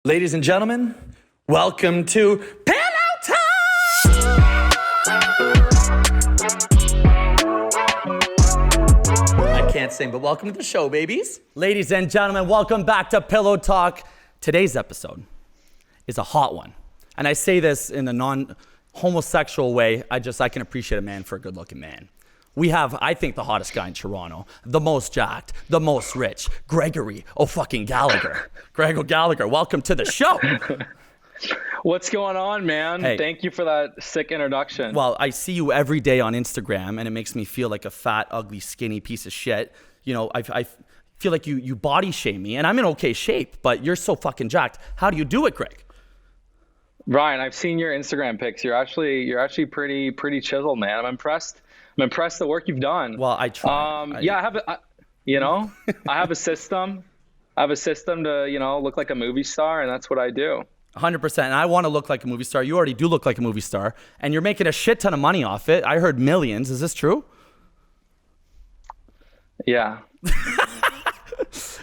Ladies and gentlemen, welcome to Pillow Talk! I can't sing, but welcome to the show, babies. Ladies and gentlemen, welcome back to Pillow Talk. Today's episode is a hot one. And I say this in a non-homosexual way. I can appreciate a man for a good-looking man. We have, I think, the hottest guy in Toronto, the most jacked, the most rich, Gregory Gallagher. Greg O'Gallagher, welcome to the show. What's going on, man? Hey. Thank you for that sick introduction. Well, I see you every day on Instagram, and it makes me feel like a fat, ugly, skinny piece of shit. You know, I feel like you body shame me, and I'm in okay shape, but you're so fucking jacked. How do you do it, Greg? Ryan, I've seen your Instagram pics. You're actually pretty chiseled, man. I'm impressed. I'm impressed the work you've done. Well, I try. I have a system. I have a system to, look like a movie star, and that's what I do. 100%. And I want to look like a movie star. You already do look like a movie star, and you're making a shit ton of money off it. I heard millions. Is this true? Yeah.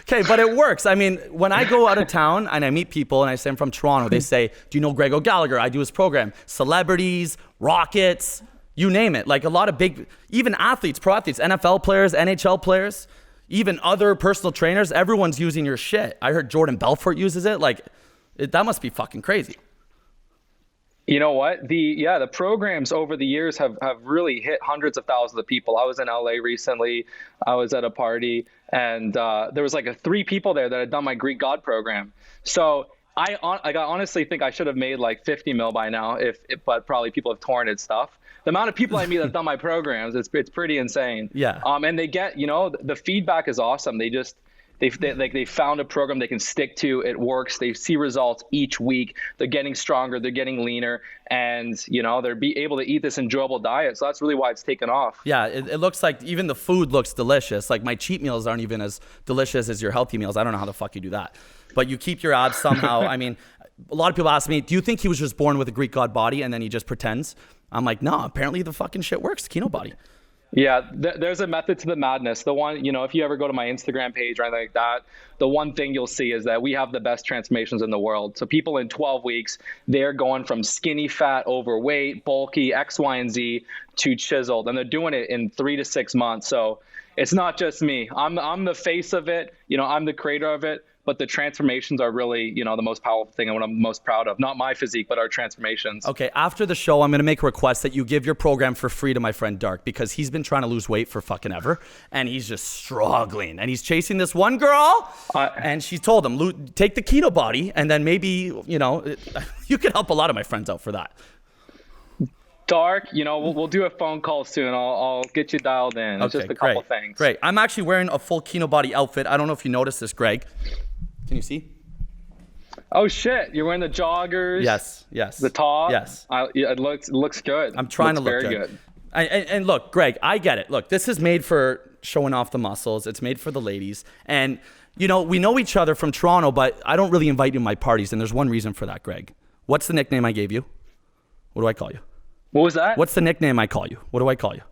Okay, but it works. I mean, when I go out of town and I meet people and I say I'm from Toronto, they say, do you know Greg O'Gallagher? I do his program. Celebrities, rockets, you name it. Like a lot of big, even athletes, pro athletes, NFL players, NHL players, even other personal trainers, everyone's using your shit. I heard Jordan Belfort uses it. That must be fucking crazy. You know what? The programs over the years have really hit hundreds of thousands of people. I was in LA recently. I was at a party, and there was like 3 people there that had done my Greek God program. So I honestly think I should have made like 50 mil by now, but probably people have torn it stuff. The amount of people I meet that have done my programs, it's pretty insane. Yeah. And they get, the feedback is awesome. They found a program they can stick to. It works. They see results each week. They're getting stronger. They're getting leaner, and they're able to eat this enjoyable diet. So that's really why it's taken off. Yeah, it looks like even the food looks delicious. Like my cheat meals aren't even as delicious as your healthy meals. I don't know how the fuck you do that, but you keep your abs somehow. I mean, a lot of people ask me, do you think he was just born with a Greek god body and then he just pretends? I'm like, no. Apparently the fucking shit works. Kinobody. Yeah, there's a method to the madness. The one, if you ever go to my Instagram page or anything like that, the one thing you'll see is that we have the best transformations in the world. So people in 12 weeks, they're going from skinny, fat, overweight, bulky, X, Y, and Z to chiseled. And they're doing it in 3 to 6 months. So it's not just me. I'm the face of it. I'm the creator of it. But the transformations are really, the most powerful thing and what I'm most proud of. Not my physique, but our transformations. Okay, after the show, I'm going to make a request that you give your program for free to my friend Dark, because he's been trying to lose weight for fucking ever, and he's just struggling. And he's chasing this one girl, and she told him, take the Kinobody, and then maybe, you could help a lot of my friends out for that. Dark, we'll do a phone call soon. I'll get you dialed in. It's just a couple things. Great. I'm actually wearing a full Kinobody outfit. I don't know if you noticed this, Greg. Can you see? Oh shit! You're wearing the joggers. Yes. The top. Yes. It looks good. I'm trying to look very good. And look, Greg, I get it. Look, this is made for showing off the muscles. It's made for the ladies. And we know each other from Toronto, but I don't really invite you to my parties. And there's one reason for that, Greg. What's the nickname I gave you? What do I call you? What was that? What's the nickname I call you? What do I call you?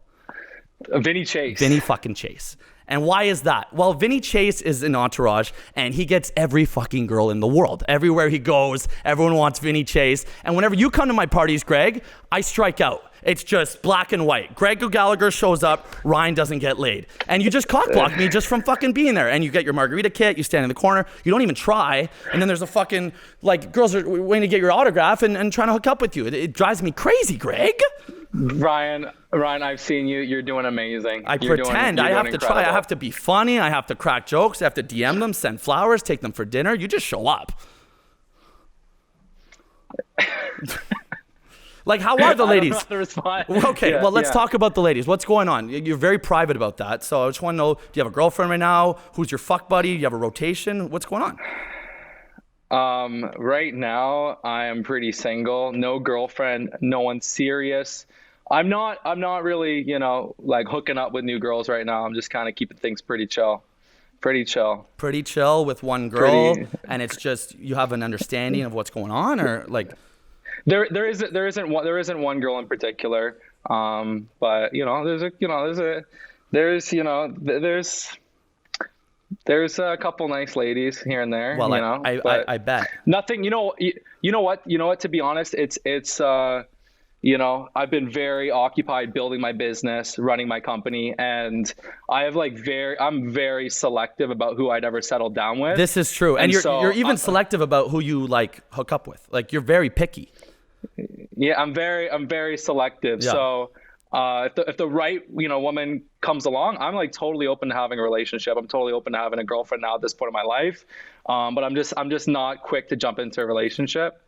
Vinny Chase. Vinny fucking Chase. And why is that? Well, Vinny Chase is an entourage, and he gets every fucking girl in the world. Everywhere he goes, everyone wants Vinny Chase. And whenever you come to my parties, Greg, I strike out. It's just black and white. Greg O'Gallagher shows up, Ryan doesn't get laid. And you just cockblock me just from fucking being there. And you get your margarita kit, you stand in the corner, you don't even try. And then there's a fucking, girls are waiting to get your autograph and trying to hook up with you. It drives me crazy, Greg. Ryan, I've seen you. You're doing amazing. I pretend. I have to try. I have to be funny. I have to crack jokes. I have to DM them, send flowers, take them for dinner. You just show up. How are the ladies? I don't know how to respond. Okay, let's talk about the ladies. What's going on? You're very private about that. So I just want to know, do you have a girlfriend right now? Who's your fuck buddy? Do you have a rotation? What's going on? Right now, I am pretty single. No girlfriend. No one serious. I'm not really, hooking up with new girls right now. I'm just kind of keeping things pretty chill. Pretty chill with one girl, and it's just you have an understanding of what's going on, or There isn't one girl in particular, but there's There's a couple nice ladies here and there, Well, you know, I but bet. nothing. You know what? To be honest, you know, I've been very occupied building my business, running my company, and I have I'm very selective about who I'd ever settle down with. This is true, and so you're even selective about who you like hook up with. Like, you're very picky. Yeah, I'm very selective. Yeah. So if the right, you know, woman comes along, I'm like totally open to having a relationship. I'm totally open to having a girlfriend now at this point in my life. But I'm just not quick to jump into a relationship.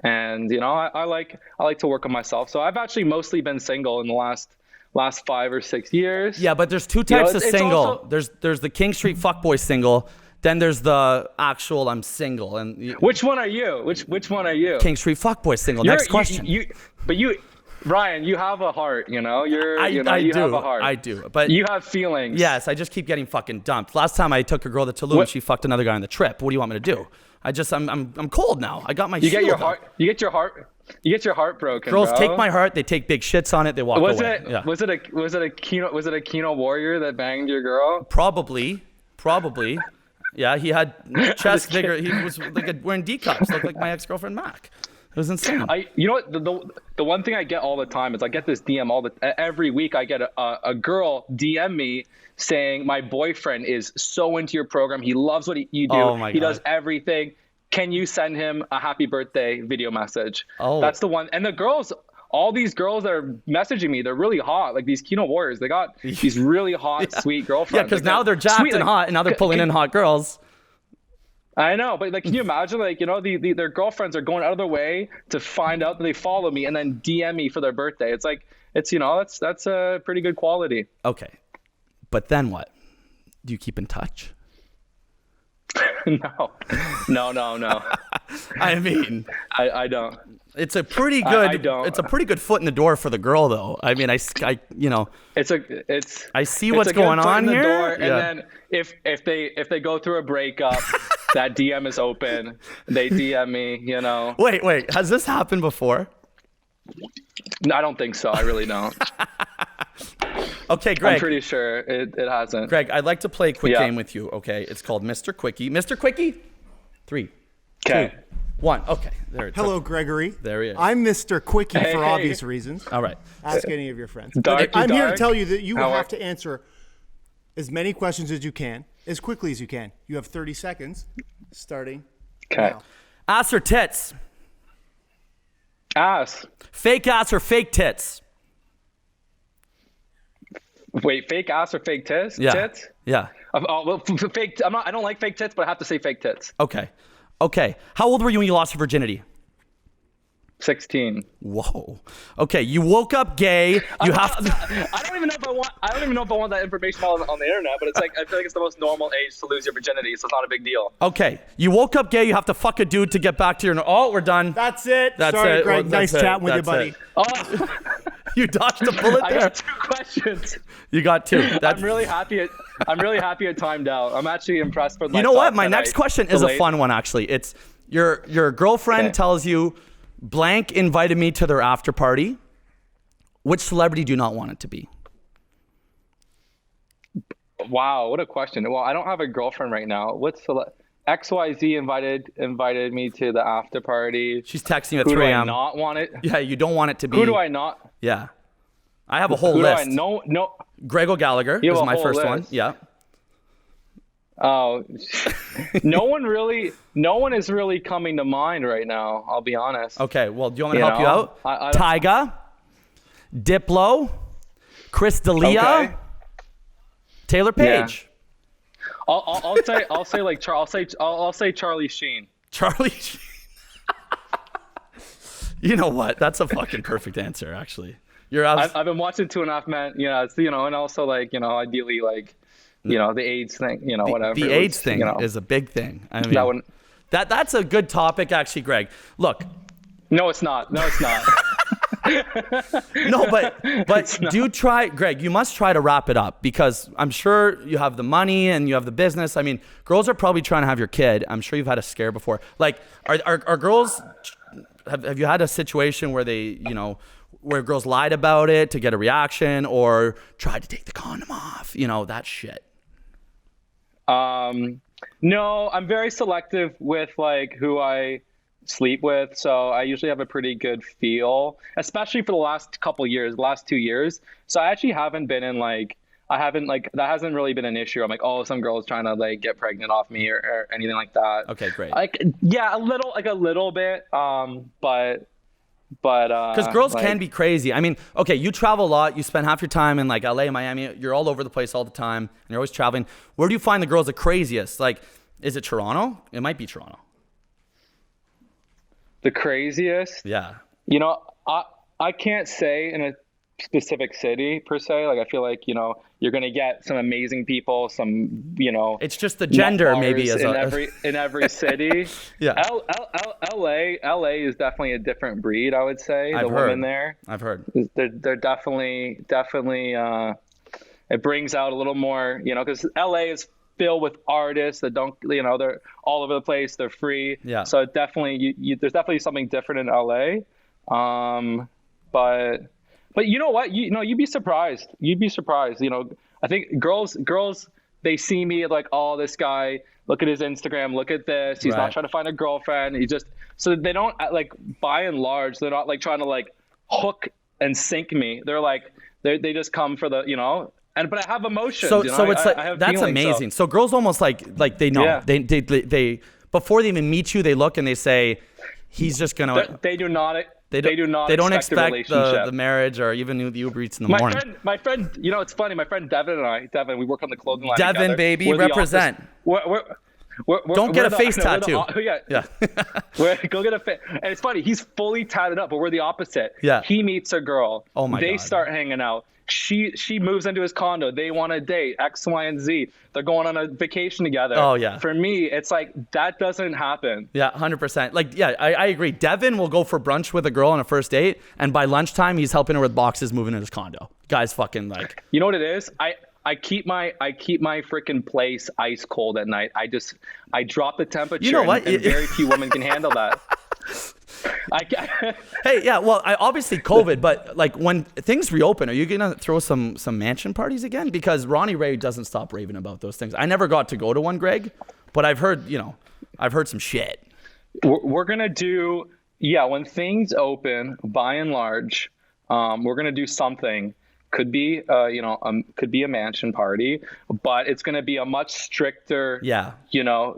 And you know, I like to work on myself. So I've actually mostly been single in the last 5 or 6 years. Yeah, but there's two types of it's single. also- There's the King Street fuckboy single. Then there's the actual I'm single. And Which one are you? Which one are you? King Street fuckboy single. Next question. But Ryan, you have a heart, you know. You do. have a heart. I do. But you have feelings. yes, I just keep getting fucking dumped. Last time I took a girl to Tulum, she fucked another guy on the trip. What do you want me to do? I'm cold now. I got my You get shield your up. heart. You get your heart broken. Girls bro. take my heart. They take big shits on it. They walk away. Yeah. Was it a Kino warrior that banged your girl? Probably. Yeah, he had chest bigger. He was like wearing D cups, looked like my ex-girlfriend Mac. It was insane. You know what? The one thing I get all the time is I get this DM every week. I get a girl DM me saying my boyfriend is so into your program. He loves what you do. Oh my He God. does everything. Can you send him a happy birthday video message? Oh. That's the one. And the girls, all these girls that are messaging me, they're really hot. Like these Kino warriors, they got these really hot, sweet girlfriends. Yeah, because Like, now they're jacked sweet, and like, hot, and now they're pulling in hot girls. I know, but like, can you imagine, like, you know, their girlfriends are going out of their way to find out that they follow me and then DM me for their birthday. It's like, you know, that's a pretty good quality. Okay, but then what? Do you keep in touch? No. I mean, I don't. it's a pretty good. I don't. It's a pretty good foot in the door for the girl, though. I mean, you know. It's. I see it's what's a good going foot on in the here. door, and Yeah. then if they go through a breakup, that DM is open. They DM me, you know. Wait. Has this happened before? No, I don't think so. I really don't. Okay, Greg. I'm pretty sure it hasn't. Greg, I'd like to play a quick Yeah. game with you. Okay, it's called Mr. Quickie. Mr. Quickie. 3, Okay. 2, 1. Okay, there it is. Hello, Gregory. There he is. I'm Mr. Quickie Hey. for obvious reasons. All right. Ask any of your friends. Darky I'm here to dark. tell you that you How will are- have to answer as many questions as you can, as quickly as you can. You have 30 seconds, starting Okay. now. Ass or tits? Ass. Fake ass or fake tits? Wait, fake ass or fake tits? Yeah. Tits? Yeah. Well, fake. I don't like fake tits, but I have to say fake tits. Okay. How old were you when you lost your virginity? 16. Whoa. Okay, you woke up gay. You have to. I don't even know if I want that information on the internet, but it's like I feel like it's the most normal age to lose your virginity, so it's not a big deal. Okay, you woke up gay. You have to fuck a dude to get back to your. Oh, we're done. That's it. That's Sorry, it. Greg. Well, nice that's it. chatting with you, That's buddy. it. Oh, You dodged a bullet I there. got 2 questions. You got 2. I'm really happy it timed out. I'm actually impressed with myself. You know what? My that next I question is a delayed. fun one, actually. It's your girlfriend Okay. tells you, blank invited me to their after party. Which celebrity do you not want it to be? Wow, what a question. Well, I don't have a girlfriend right now. XYZ invited me to the after party. She's texting you at Who 3 do I a.m. not want it? Yeah, you don't want it to be. Who do I not? Yeah. I have a whole Who list. do I no? Greg O'Gallagher You have is a my whole first one. list. Yeah. Oh, no one is really coming to mind right now. I'll be honest. Okay, well, do you want me to You help you know, out? I don't- Tyga, Diplo, Chris D'Elia, Okay. Taylor Page, I'll say Charlie Sheen. Charlie. You know what? That's a fucking perfect answer, actually. You're I've been watching 2.5 Men. And also ideally the AIDS thing. Whatever. the It was, AIDS thing is a big thing. I mean, that one. that's a good topic, actually, Greg. Look, No, it's not. No, it's not. no, but do try, Greg. You must try to wrap it up because I'm sure you have the money and you have the business. I mean, girls are probably trying to have your kid. I'm sure you've had a scare before. Like, are girls? Have you had a situation where they, where girls lied about it to get a reaction or tried to take the condom off? That shit. No, I'm very selective with like who I sleep with, so I usually have a pretty good feel, especially for the last couple years, last 2 years. So I actually haven't been in like I haven't like that hasn't really been an issue. I'm like, oh, some girl's trying to like get pregnant off me or anything like that. Okay, great. Like, yeah, a little bit. Because girls like, can be crazy. I mean, okay, you travel a lot. You spend half your time in like LA, Miami. You're all over the place all the time, and you're always traveling. Where do you find the girls the craziest? Like, is it Toronto? It might be Toronto. the craziest. Yeah. You know, I can't say in a specific city per se. Like, I feel like, you know, you're gonna get some amazing people, some, you know, It's just the gender nut maybe bars as in every city. Yeah. LA is definitely a different breed, I would say. I've the heard. women there, I've heard. they're definitely it brings out a little more, you know, because LA is filled with artists that don't, you know, they're all over the place, they're free. Yeah. So it definitely there's definitely something different in LA. But you know what? You'd be surprised. You'd be surprised. You know, I think girls, they see me like, oh, this guy, look at his Instagram, look at this. He's Right. not trying to find a girlfriend. He just, so they don't like, by and large, they're not like trying to like hook and sink me. They're like, they just come for the, you know, but I have emotions. So you know? so it's I like have that's feelings, amazing. So girls almost like they know. Yeah. They before they even meet you, they look and they say, he's just gonna. They do not. They don't expect a expect relationship. the marriage or even the Uber Eats in the morning. My friend, you know, it's funny. My friend Devin, we work on the clothing line Devin, together. baby, We're the represent. opposite- we're Don't get we're a face tattoo. Yeah. Go get a face. And it's funny. He's fully tatted up, but we're the opposite. Yeah. He meets a girl. Oh my They God. start hanging out. She moves into his condo. They want to date X, Y, and Z. They're going on a vacation together. Oh, yeah. For me, it's like that doesn't happen. Yeah, 100%. Like, yeah, I agree. Devin will go for brunch with a girl on a first date, and by lunchtime, he's helping her with boxes moving in his condo. Guy's fucking like. You know what it is? I keep my freaking place ice cold at night. I drop the temperature. You know what? And very few women can handle that. Hey, yeah, well, obviously COVID, but like when things reopen, are you gonna throw some mansion parties again? Because Ronnie Ray doesn't stop raving about those things. I never got to go to one, Greg, but I've heard some shit. We're gonna do, yeah, when things open, by and large, we're gonna do something. Could be could be a mansion party, but it's gonna be a much stricter,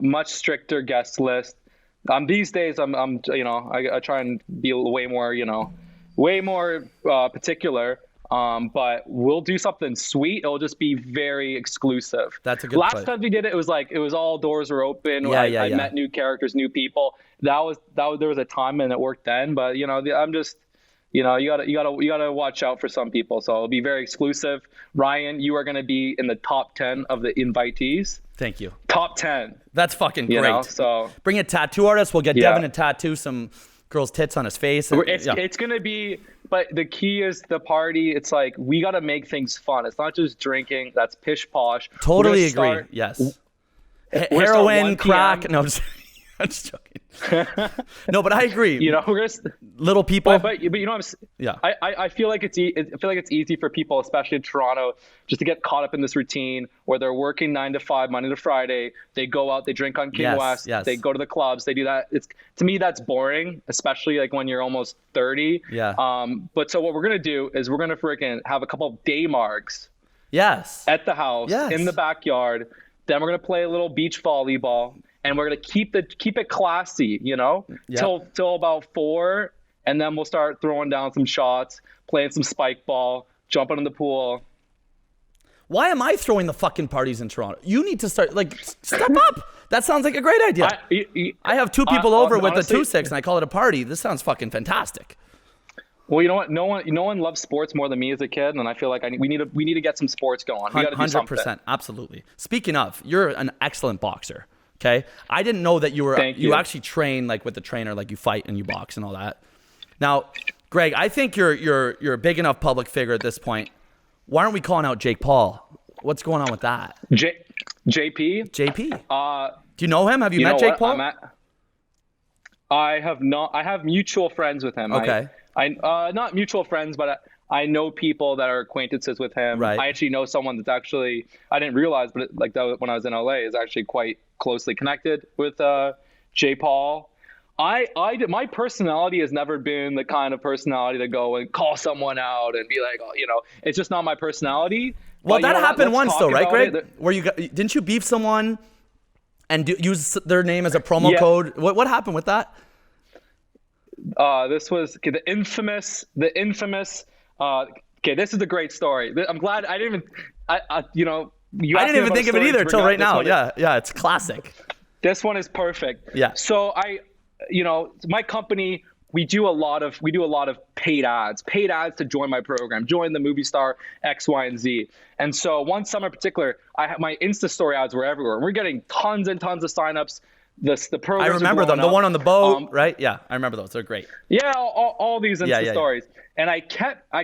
much stricter guest list. These days I try and be way more particular. But we'll do something sweet. It'll just be very exclusive. That's a good Last play. time we did it, it was all doors were open. Yeah, I met new characters, new people. There was a time and it worked then, but I'm just, you gotta watch out for some people. So it'll be very exclusive. Ryan, you are gonna be in the top 10 of the invitees. Thank you. Top 10. That's fucking great. You know, so bring a tattoo artist. We'll get Yeah. Devin to tattoo some girl's tits on his face. And, it's gonna be, but the key is the party. It's like we gotta make things fun. It's not just drinking. That's pish posh. Totally We're gonna agree. Yes. We're gonna start Heroin, 1 crack. PM. No, I'm just joking. No, but I agree. We're just Little people. but Yeah. I feel like it's easy for people, especially in Toronto, just to get caught up in this routine where they're working 9 to 5 Monday to Friday. They go out, they drink on King Yes, West, yes. they go to the clubs, they do that. To me that's boring, especially like when you're almost 30. Yeah. But so what we're gonna do is we're gonna freaking have a couple of day margs Yes. at the house, Yes. in the backyard. Then we're gonna play a little beach volleyball, and we're gonna keep it classy, Yep. till about 4, and then we'll start throwing down some shots, playing some spike ball, jumping in the pool. Why am I throwing the fucking parties in Toronto? You need to start, step up. That sounds like a great idea. I have 2 people over with honestly, a 2-6 and I call it a party. This sounds fucking fantastic. Well, you know what? No one loved sports more than me as a kid, and I feel like we need to get some sports going. We got to do something. 100%. Absolutely. Speaking of, you're an excellent boxer. Okay. I didn't know that Thank you you. actually train like with the trainer, like you fight and you box and all that. Now, Greg, I think you're a big enough public figure at this point. Why aren't we calling out Jake Paul? What's going on with that? JP. JP. Do you know him? Have you met know Jake what? Paul? I have not. I have mutual friends with him. Okay. I not mutual friends, but I know people that are acquaintances with him. Right. I actually know someone that's actually, I didn't realize, but like that when I was in LA, is actually quite closely connected with J. Paul. My personality has never been the kind of personality to go and call someone out and be like, oh, it's just not my personality. Well, But that happened once though, right, Greg? It. Where didn't you beef someone and use their name as a promo code? What happened with that? This was the infamous. Okay, this is a great story. I'm glad I didn't even. I didn't even think of it either till right now. Yeah, it's classic. This one is perfect. Yeah. So my company, we do a lot of paid ads to join my program, join the movie star X, Y, and Z. And so one summer in particular, I had my Insta story ads were everywhere. We're getting tons and tons of signups. The programs. I remember them. The one on the boat, right? Yeah, I remember those. They're great. Yeah, all these Insta stories. Yeah. And I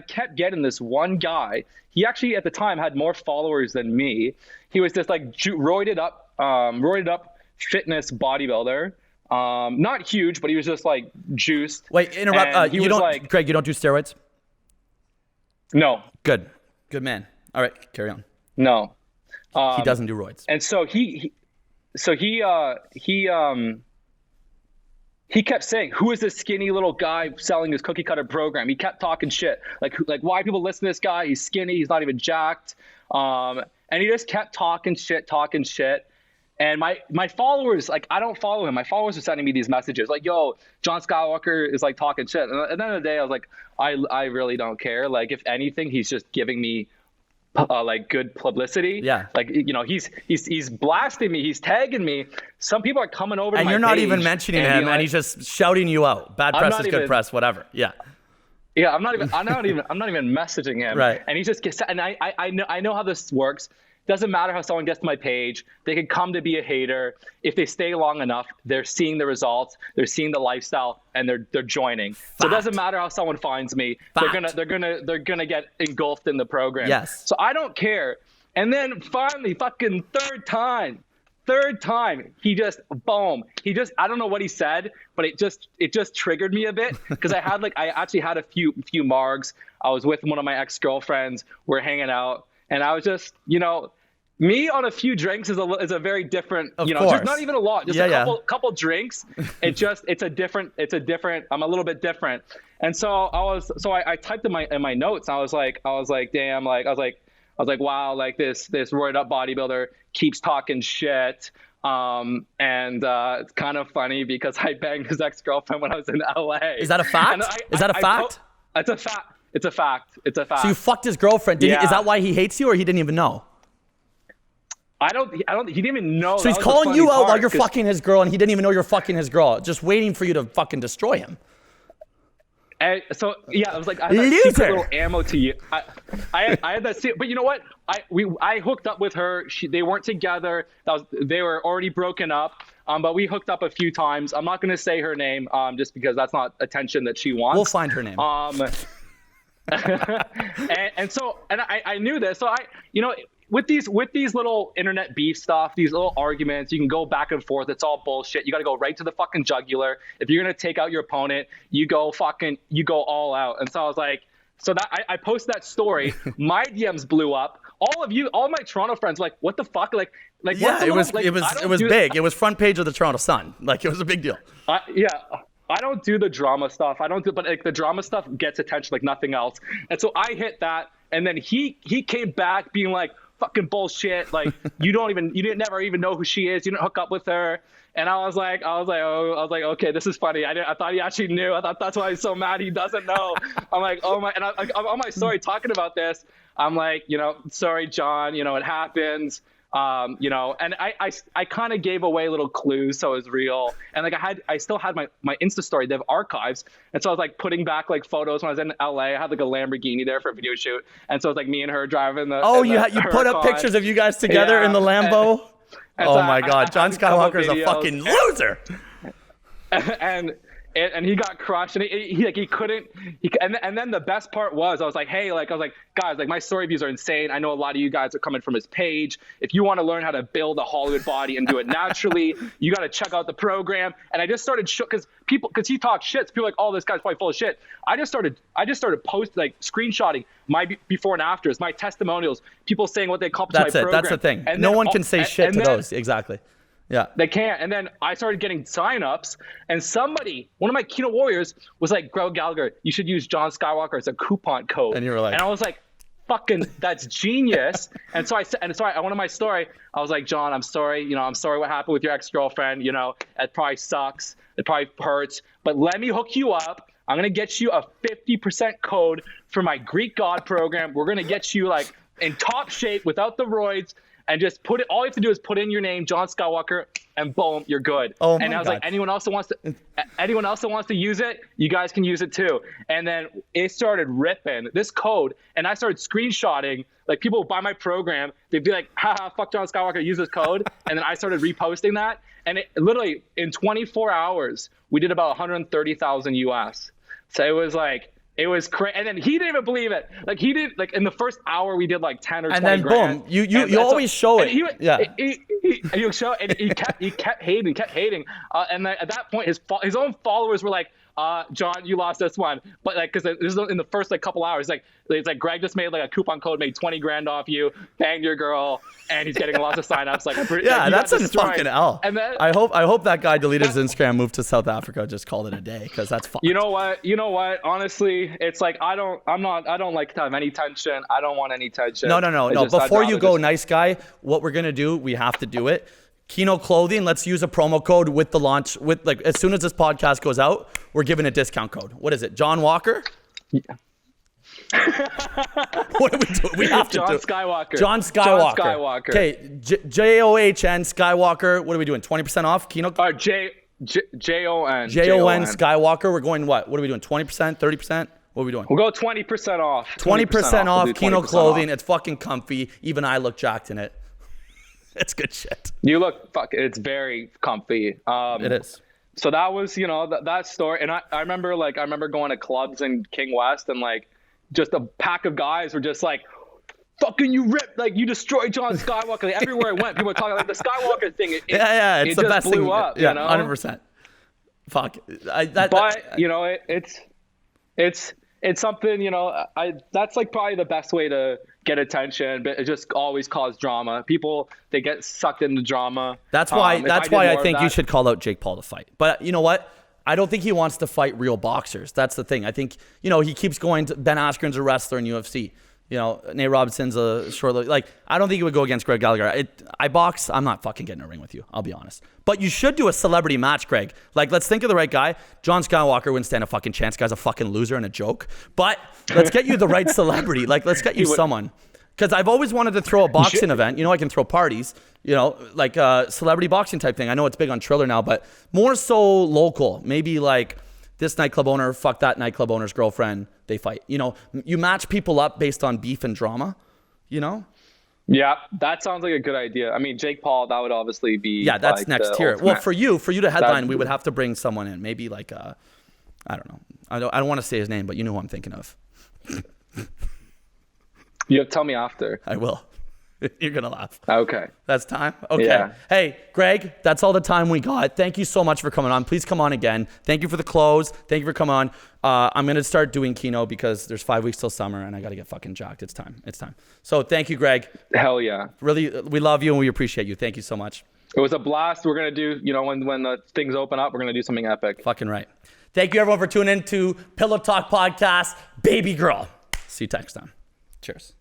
kept getting this one guy. He actually at the time had more followers than me. He was this like roided up fitness bodybuilder. Not huge, but he was just like juiced. Wait, interrupt. You don't, Greg. You don't do steroids? No. Good man. All right, carry on. No. He doesn't do roids. And so he kept saying, "Who is this skinny little guy selling this cookie cutter program?" He kept talking shit, like why people listen to this guy? He's skinny. He's not even jacked. And he just kept talking shit. And my followers, like, I don't follow him. My followers are sending me these messages like, "Yo, John Skywalker is like talking shit." And at the end of the day, I was like, I really don't care. Like, if anything, he's just giving me like good publicity. Yeah. Like, he's blasting me. He's tagging me. Some people are coming over to and my you're not page even mentioning him, like, and he's just shouting you out. Bad press is good press. Whatever. Yeah. Yeah. I'm not even messaging him. Right. And he just gets. And I know how this works. Doesn't matter how someone gets to my page. They can come to be a hater. If they stay long enough, they're seeing the results, they're seeing the lifestyle, and they're joining. Fact. So it doesn't matter how someone finds me. Fact. They're gonna get engulfed in the program. Yes. So I don't care. And then finally, fucking third time, he just boom. I don't know what he said, but it just triggered me a bit because I actually had a few margs. I was with one of my ex-girlfriends. We're hanging out. And I was just, me on a few drinks is a very different, just not even a lot, just a couple drinks. It's a different, I'm a little bit different. And so I typed in my notes. I was like, damn, I was like, wow, like this roided up bodybuilder keeps talking shit. And it's kind of funny because I banged his ex-girlfriend when I was in LA. Is that a fact? Is that a fact? It's a fact. It's a fact. So you fucked his girlfriend. Is that why he hates you, or he didn't even know? He didn't even know. So he's calling you out while you're fucking his girl, and he didn't even know you're fucking his girl, just waiting for you to fucking destroy him. And so yeah, I was like, I had that secret little ammo to you. I had that, but you know what? I hooked up with her. They weren't together. They were already broken up. But we hooked up a few times. I'm not gonna say her name, just because that's not attention that she wants. We'll find her name. and I knew this. So with these little internet beef stuff, these little arguments, you can go back and forth. It's all bullshit. You got to go right to the fucking jugular. If you're going to take out your opponent, you go all out. And so I was like, I posted that story. My DMs blew up. All my Toronto friends were like, what the fuck? Like, yeah, it was big. It was front page of the Toronto Sun. Like, it was a big deal. I don't do the drama stuff. But like the drama stuff gets attention like nothing else. And so I hit that, and then he came back being like, fucking bullshit. Like, you didn't never even know who she is. You didn't hook up with her. And I was like, okay, this is funny. I thought he actually knew. I thought that's why he's so mad he doesn't know. I'm like, oh my, and I'm on my story talking about this. I'm like, sorry, John, it happens. And I kind of gave away little clues, so it was real. And like I still had my Insta story. They have archives, and so I was like putting back like photos when I was in LA. I had like a Lamborghini there for a video shoot, and so it was like me and her driving the. Oh, you put up pictures of you guys together in the Lambo. And oh so my God, John Skywalker is a fucking loser. and he got crushed, and he couldn't. And then the best part was, I was like, guys, like my story views are insane. I know a lot of you guys are coming from his page. If you want to learn how to build a Hollywood body and do it naturally, you got to check out the program. And I just started because he talks shit. So people are like, oh, this guy's probably full of shit. I just started posting, like screenshotting my before and afters, my testimonials, people saying what they accomplished. That's it. Program. That's the thing. And no then, one can say shit to those. Exactly. Yeah. They can't. And then I started getting signups, and one of my Kino Warriors was like, Greg Gallagher, you should use John Skywalker as a coupon code. And you were like, and I was like, fucking, that's genius. And so I went on my story. I was like, John, I'm sorry. I'm sorry what happened with your ex-girlfriend. It probably sucks. It probably hurts. But let me hook you up. I'm going to get you a 50% code for my Greek God program. We're going to get you like in top shape without the roids. And just all you have to do is put in your name, John Skywalker, and boom, you're good. Oh my and I was God. like, anyone else that wants to use it, you guys can use it too. And then it started ripping this code, and I started screenshotting. Like people would buy my program, they'd be like, haha, fuck John Skywalker, use this code. And then I started reposting that. And it literally in 24 hours, we did about 130,000 US. So it was crazy, and then he didn't even believe it. Like he did, like in the first hour we did like 10 or 20 and then grand. boom, you always show it. You show, and he kept hating, and then at that point his own followers were like, John, you lost this one, but like because this is in the first like couple hours, it's like Greg just made like a coupon code, made 20 grand off you, banged your girl, and he's getting lots of signups. That's a fucking L. And then I hope that guy deleted his Instagram, moved to South Africa, just called it a day, because that's fucked. You know what? Honestly, it's like I don't like to have any tension. I don't want any tension. No. Before you go, nice guy, what we're gonna do, we have to do it. Kino Clothing, let's use a promo code with the launch. With like as soon as this podcast goes out, we're giving a discount code. What is it? John Walker? Yeah. What do we do? We have to John do Skywalker. John Skywalker. Okay, JOHN Skywalker. What are we doing? 20% off? Kino. JON. JON Skywalker. We're going what? What are we doing? 20%? 30%? What are we doing? We'll go 20% off. 20% off. We'll Kino 20% Clothing. Off. It's fucking comfy. Even I look jacked in it. It's good shit. You look it's very comfy. It is. So that was, that story. And I remember going to clubs in King West, and like just a pack of guys were just like, fucking you ripped, like you destroyed John Skywalker. Like, everywhere I went, people were talking like the Skywalker thing. It's the just best blew thing. up, Yeah, 100%. Fuck. It's something, that's like probably the best way to get attention, but it just always causes drama. People, they get sucked into drama. That's why I think you should call out Jake Paul to fight. But you know what? I don't think he wants to fight real boxers. That's the thing. I think, he keeps going to Ben Askren's a wrestler in UFC. Nate Robinson's a short, like, I don't think he would go against Greg Gallagher. I box. I'm not fucking getting in a ring with you. I'll be honest. But you should do a celebrity match, Greg. Like, let's think of the right guy. John Skywalker wouldn't stand a fucking chance. Guy's a fucking loser and a joke. But let's get you the right celebrity. Like, let's get you someone. Because I've always wanted to throw a boxing event. I can throw parties, like a celebrity boxing type thing. I know it's big on Triller now, but more so local. Maybe like this nightclub owner, fuck that nightclub owner's girlfriend, they fight. You match people up based on beef and drama, Yeah, that sounds like a good idea. I mean, Jake Paul, that would obviously be that's like next tier. Well, for you to headline, we would have to bring someone in. Maybe like I don't know. I don't want to say his name, but you know who I'm thinking of. You have to tell me after. I will. You're going to laugh. Okay. That's time? Okay. Yeah. Hey, Greg, that's all the time we got. Thank you so much for coming on. Please come on again. Thank you for the clothes. Thank you for coming on. I'm going to start doing Kino because there's 5 weeks till summer and I got to get fucking jacked. It's time. So thank you, Greg. Hell yeah. Really, we love you and we appreciate you. Thank you so much. It was a blast. We're going to do, when the things open up, we're going to do something epic. Fucking right. Thank you, everyone, for tuning in to Pillow Talk Podcast. Baby girl. See you next time. Cheers.